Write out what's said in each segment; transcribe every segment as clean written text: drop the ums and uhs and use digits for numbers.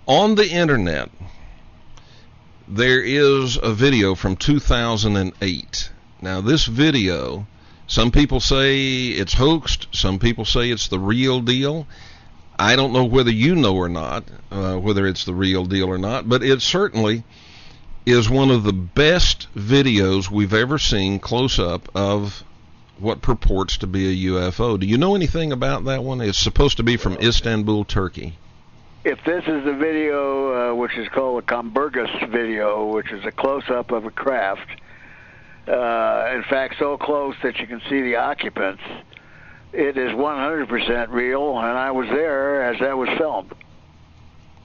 On the internet, there is a video from 2008. Now, this video, some people say it's hoaxed, some people say it's the real deal. I don't know whether you know or not, whether it's the real deal or not, but it certainly is one of the best videos we've ever seen close up of what purports to be a UFO. Do you know anything about that one? It's supposed to be from Istanbul, Turkey. If this is the video, which is called a Comburgus video, which is a close-up of a craft, in fact, so close that you can see the occupants, it is 100% real, and I was there as that was filmed.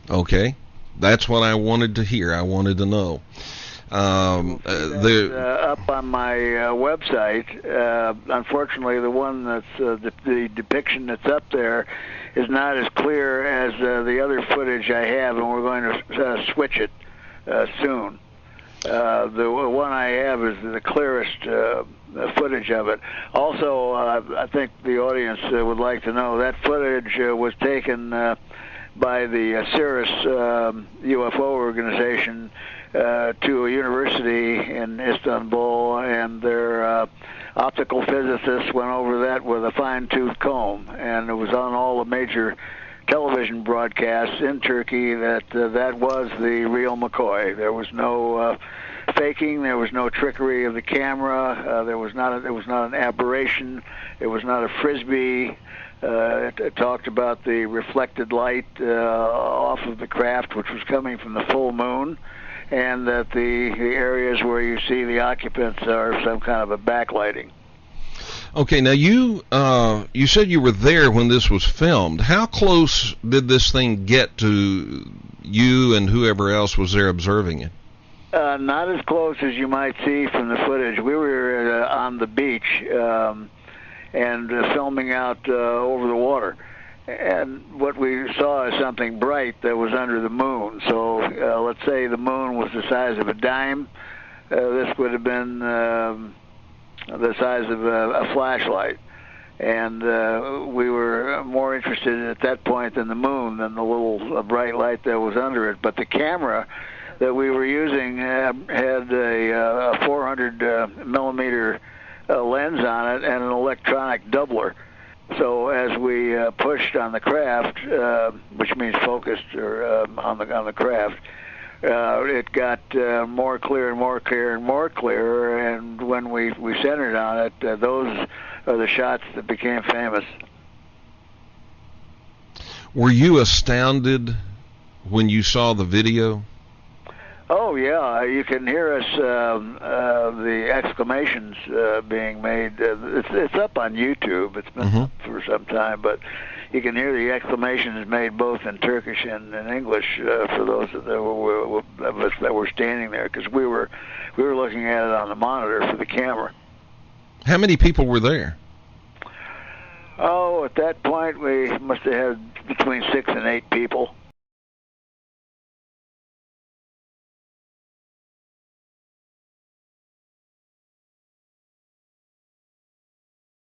Okay. That's what I wanted to hear. I wanted to know. Up on my website. Unfortunately, the one that's the depiction that's up there is not as clear as the other footage I have, and we're going to switch it soon. The one I have is the clearest footage of it. Also, I think the audience would like to know that footage was taken by the Cirrus UFO organization to a university in Istanbul, and their optical physicists went over that with a fine-tooth comb, and it was on all the major television broadcasts in Turkey that that was the real McCoy. There was no faking. There was no trickery of the camera. There was not an aberration. It was not a frisbee. It talked about the reflected light off of the craft, which was coming from the full moon, and that the areas where you see the occupants are some kind of a backlighting. Okay, now you said you were there when this was filmed. How close did this thing get to you and whoever else was there observing it? Not as close as you might see from the footage. We were on the beach and filming out over the water. And what we saw is something bright that was under the moon. So let's say the moon was the size of a dime. This would have been the size of a flashlight. And we were more interested at that point in the moon than the little bright light that was under it. But the camera that we were using had a 400 millimeter lens on it and an electronic doubler. So as we pushed on the craft, which means focused or on the craft, it got more clear and more clear and more clear. And when we centered on it, those are the shots that became famous. Were you astounded when you saw the video? Oh yeah, you can hear us the exclamations being made. It's up on YouTube. It's been up for some time, but you can hear the exclamations made both in Turkish and in English for those of us that were standing there, because we were looking at it on the monitor for the camera. How many people were there? Oh, at that point we must have had between 6 and 8 people.